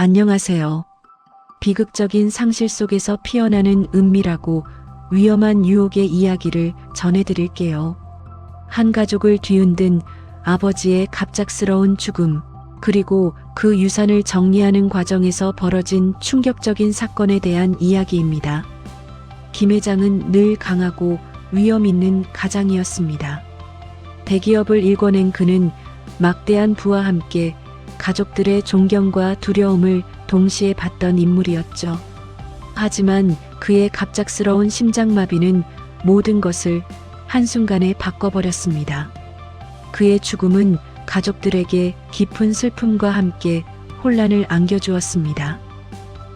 안녕하세요. 비극적인 상실 속에서 피어나는 은밀하고 위험한 유혹의 이야기를 전해드릴게요. 한 가족을 뒤흔든 아버지의 갑작스러운 죽음, 그리고 그 유산을 정리하는 과정에서 벌어진 충격적인 사건에 대한 이야기입니다. 김 회장은 늘 강하고 위험 있는 가장이었습니다. 대기업을 일궈낸 그는 막대한 부와 함께 가족들의 존경과 두려움을 동시에 받던 인물이었죠. 하지만 그의 갑작스러운 심장마비는 모든 것을 한순간에 바꿔버렸습니다. 그의 죽음은 가족들에게 깊은 슬픔과 함께 혼란을 안겨주었습니다.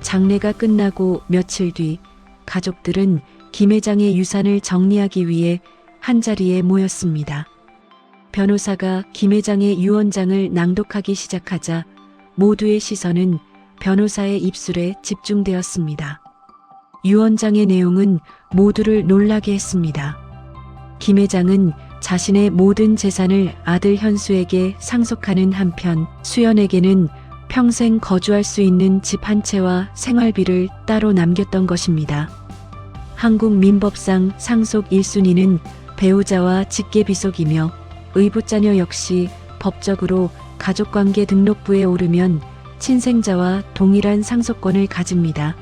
장례가 끝나고 며칠 뒤 가족들은 김 회장의 유산을 정리하기 위해 한자리에 모였습니다. 변호사가 김 회장의 유언장을 낭독하기 시작하자 모두의 시선은 변호사의 입술에 집중되었습니다. 유언장의 내용은 모두를 놀라게 했습니다. 김 회장은 자신의 모든 재산을 아들 현수에게 상속하는 한편 수연에게는 평생 거주할 수 있는 집 한 채와 생활비를 따로 남겼던 것입니다. 한국 민법상 상속 1순위는 배우자와 직계비속이며 의붓자녀 역시 법적으로 가족관계 등록부에 오르면 친생자와 동일한 상속권을 가집니다.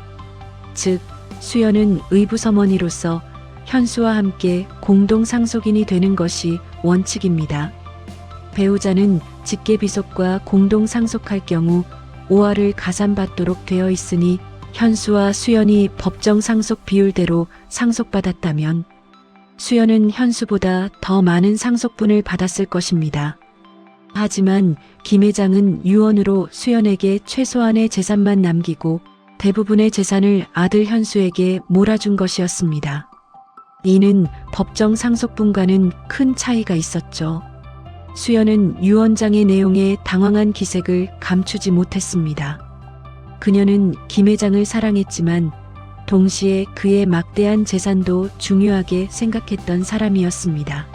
즉, 수연은 의붓어머니로서 현수와 함께 공동 상속인이 되는 것이 원칙입니다. 배우자는 직계비속과 공동 상속할 경우 5할을 가산받도록 되어 있으니 현수와 수연이 법정 상속 비율대로 상속받았다면 수연은 현수보다 더 많은 상속분을 받았을 것입니다. 하지만 김 회장은 유언으로 수연에게 최소한의 재산만 남기고 대부분의 재산을 아들 현수에게 몰아준 것이었습니다. 이는 법정 상속분과는 큰 차이가 있었죠. 수연은 유언장의 내용에 당황한 기색을 감추지 못했습니다. 그녀는 김 회장을 사랑했지만 동시에 그의 막대한 재산도 중요하게 생각했던 사람이었습니다.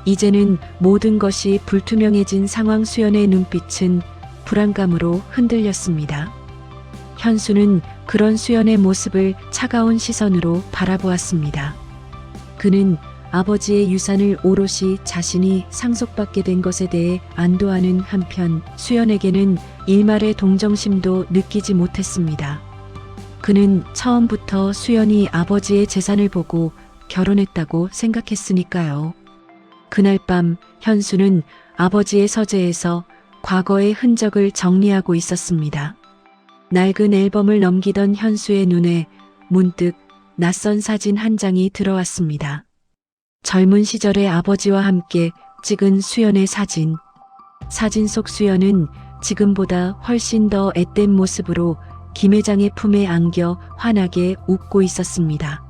이제는 모든 것이 불투명해진 상황. 수연의 눈빛은 불안감으로 흔들렸습니다. 현수는 그런 수연의 모습을 차가운 시선으로 바라보았습니다. 그는 아버지의 유산을 오롯이 자신이 상속받게 된 것에 대해 안도하는 한편 수연에게는 일말의 동정심도 느끼지 못했습니다. 그는 처음부터 수연이 아버지의 재산을 보고 결혼했다고 생각했으니까요. 그날 밤 현수는 아버지의 서재에서 과거의 흔적을 정리하고 있었습니다. 낡은 앨범을 넘기던 현수의 눈에 문득 낯선 사진 한 장이 들어왔습니다. 젊은 시절의 아버지와 함께 찍은 수연의 사진. 사진 속 수연은 지금보다 훨씬 더 앳된 모습으로 김 회장의 품에 안겨 환하게 웃고 있었습니다.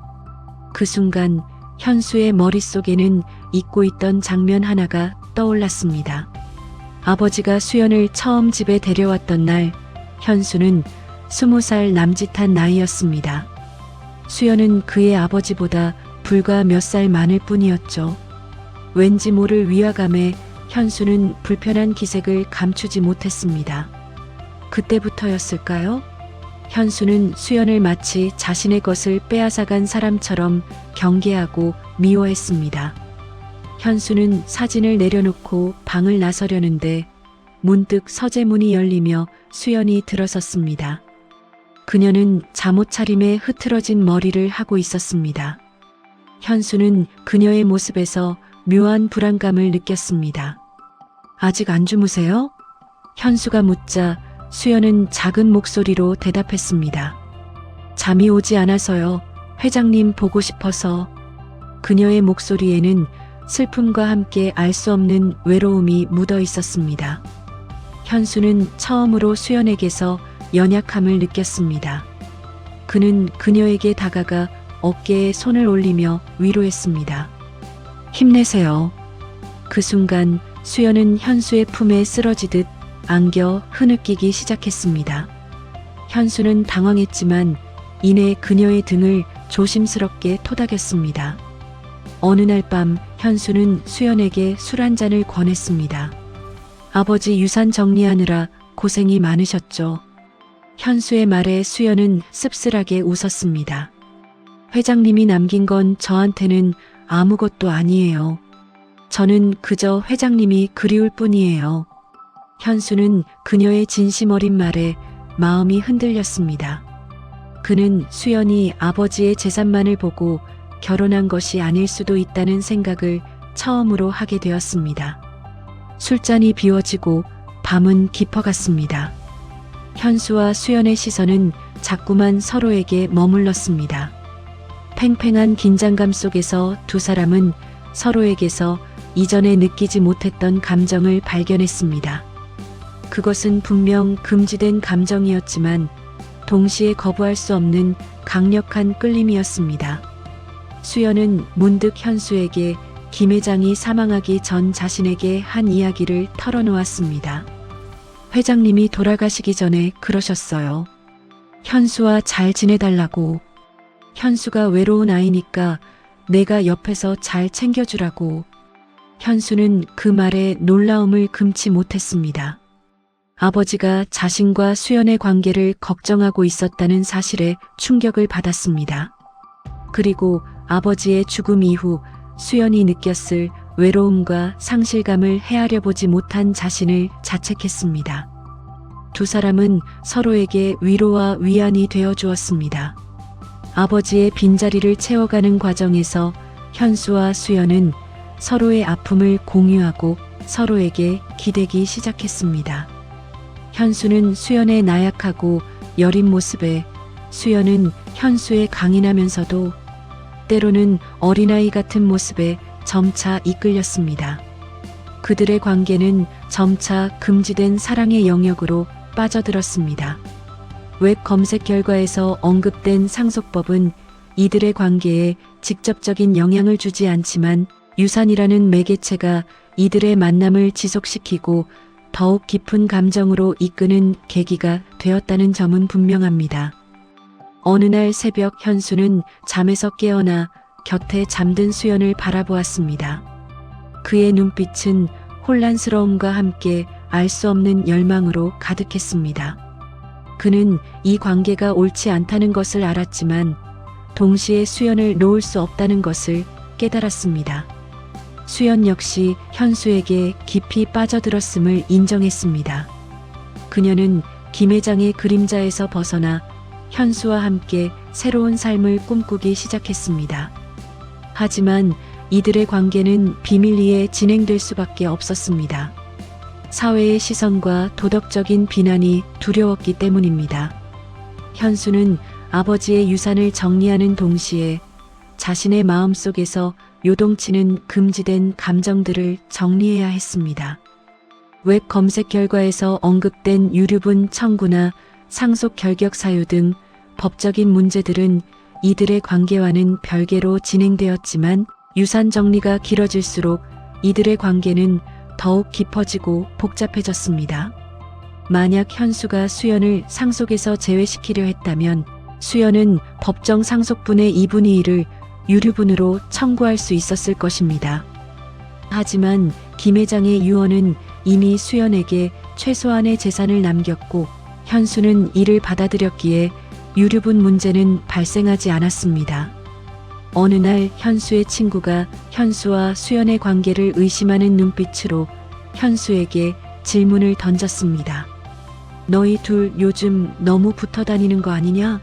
그 순간 현수의 머릿속에는 잊고 있던 장면 하나가 떠올랐습니다. 아버지가 수연을 처음 집에 데려왔던 날, 현수는 20살 남짓한 나이였습니다. 수연은 그의 아버지보다 불과 몇 살 많을 뿐이었죠. 왠지 모를 위화감에 현수는 불편한 기색을 감추지 못했습니다. 그때부터였을까요? 현수는 수연을 마치 자신의 것을 빼앗아간 사람처럼 경계하고 미워했습니다. 현수는 사진을 내려놓고 방을 나서려는데 문득 서재문이 열리며 수연이 들어섰습니다. 그녀는 잠옷 차림에 흐트러진 머리를 하고 있었습니다. 현수는 그녀의 모습에서 묘한 불안감을 느꼈습니다. 아직 안 주무세요? 현수가 묻자 수연은 작은 목소리로 대답했습니다. 잠이 오지 않아서요. 회장님 보고 싶어서. 그녀의 목소리에는 슬픔과 함께 알 수 없는 외로움이 묻어 있었습니다. 현수는 처음으로 수연에게서 연약함을 느꼈습니다. 그는 그녀에게 다가가 어깨에 손을 올리며 위로했습니다. 힘내세요. 그 순간 수연은 현수의 품에 쓰러지듯 안겨 흐느끼기 시작했습니다. 현수는 당황했지만 이내 그녀의 등을 조심스럽게 토닥였습니다. 어느 날 밤 현수는 수연에게 술 한 잔을 권했습니다. 아버지 유산 정리하느라 고생이 많으셨죠. 현수의 말에 수연은 씁쓸하게 웃었습니다. 회장님이 남긴 건 저한테는 아무것도 아니에요. 저는 그저 회장님이 그리울 뿐이에요. 현수는 그녀의 진심 어린 말에 마음이 흔들렸습니다. 그는 수연이 아버지의 재산만을 보고 결혼한 것이 아닐 수도 있다는 생각을 처음으로 하게 되었습니다. 술잔이 비워지고 밤은 깊어갔습니다. 현수와 수연의 시선은 자꾸만 서로에게 머물렀습니다. 팽팽한 긴장감 속에서 두 사람은 서로에게서 이전에 느끼지 못했던 감정을 발견했습니다. 그것은 분명 금지된 감정이었지만 동시에 거부할 수 없는 강력한 끌림이었습니다. 수연은 문득 현수에게 김 회장이 사망하기 전 자신에게 한 이야기를 털어놓았습니다. 회장님이 돌아가시기 전에 그러셨어요. 현수와 잘 지내달라고. 현수가 외로운 아이니까 내가 옆에서 잘 챙겨주라고. 현수는 그 말에 놀라움을 금치 못했습니다. 아버지가 자신과 수연의 관계를 걱정하고 있었다는 사실에 충격을 받았습니다. 그리고 아버지의 죽음 이후 수연이 느꼈을 외로움과 상실감을 헤아려 보지 못한 자신을 자책했습니다. 두 사람은 서로에게 위로와 위안이 되어 주었습니다. 아버지의 빈자리를 채워가는 과정에서 현수와 수연은 서로의 아픔을 공유하고 서로에게 기대기 시작했습니다. 현수는 수연의 나약하고 여린 모습에, 수연은 현수의 강인하면서도 때로는 어린아이 같은 모습에 점차 이끌렸습니다. 그들의 관계는 점차 금지된 사랑의 영역으로 빠져들었습니다. 웹 검색 결과에서 언급된 상속법은 이들의 관계에 직접적인 영향을 주지 않지만 유산이라는 매개체가 이들의 만남을 지속시키고 더욱 깊은 감정으로 이끄는 계기가 되었다는 점은 분명합니다. 어느 날 새벽 현수는 잠에서 깨어나 곁에 잠든 수연을 바라보았습니다. 그의 눈빛은 혼란스러움과 함께 알 수 없는 열망으로 가득했습니다. 그는 이 관계가 옳지 않다는 것을 알았지만 동시에 수연을 놓을 수 없다는 것을 깨달았습니다. 수연 역시 현수에게 깊이 빠져들었음을 인정했습니다. 그녀는 김 회장의 그림자에서 벗어나 현수와 함께 새로운 삶을 꿈꾸기 시작했습니다. 하지만 이들의 관계는 비밀리에 진행될 수밖에 없었습니다. 사회의 시선과 도덕적인 비난이 두려웠기 때문입니다. 현수는 아버지의 유산을 정리하는 동시에 자신의 마음속에서 요동치는 금지된 감정들을 정리해야 했습니다. 웹 검색 결과에서 언급된 유류분 청구나 상속 결격 사유 등 법적인 문제들은 이들의 관계와는 별개로 진행되었지만 유산 정리가 길어질수록 이들의 관계는 더욱 깊어지고 복잡해졌습니다. 만약 현수가 수연을 상속에서 제외시키려 했다면 수연은 법정 상속분의 2분의 1을 유류분으로 청구할 수 있었을 것입니다. 하지만 김 회장의 유언은 이미 수연에게 최소한의 재산을 남겼고 현수는 이를 받아들였기에 유류분 문제는 발생하지 않았습니다. 어느 날 현수의 친구가 현수와 수연의 관계를 의심하는 눈빛으로 현수에게 질문을 던졌습니다. 너희 둘 요즘 너무 붙어 다니는 거 아니냐?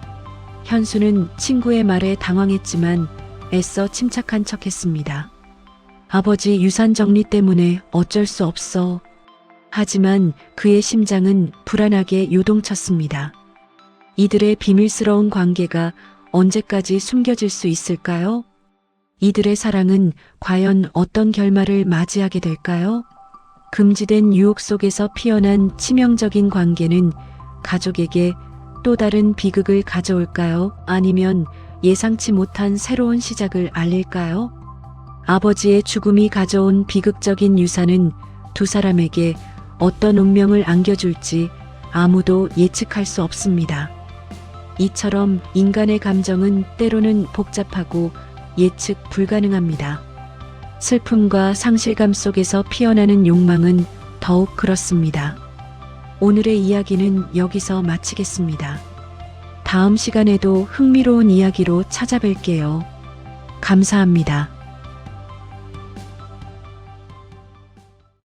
현수는 친구의 말에 당황했지만 애써 침착한 척했습니다. 아버지 유산 정리 때문에 어쩔 수 없어. 하지만 그의 심장은 불안하게 요동쳤습니다. 이들의 비밀스러운 관계가 언제까지 숨겨질 수 있을까요? 이들의 사랑은 과연 어떤 결말을 맞이하게 될까요? 금지된 유혹 속에서 피어난 치명적인 관계는 가족에게 또 다른 비극을 가져올까요? 아니면 예상치 못한 새로운 시작을 알릴까요? 아버지의 죽음이 가져온 비극적인 유산은 두 사람에게 어떤 운명을 안겨줄지 아무도 예측할 수 없습니다. 이처럼 인간의 감정은 때로는 복잡하고 예측 불가능합니다. 슬픔과 상실감 속에서 피어나는 욕망은 더욱 그렇습니다. 오늘의 이야기는 여기서 마치겠습니다. 다음 시간에도 흥미로운 이야기로 찾아뵐게요. 감사합니다.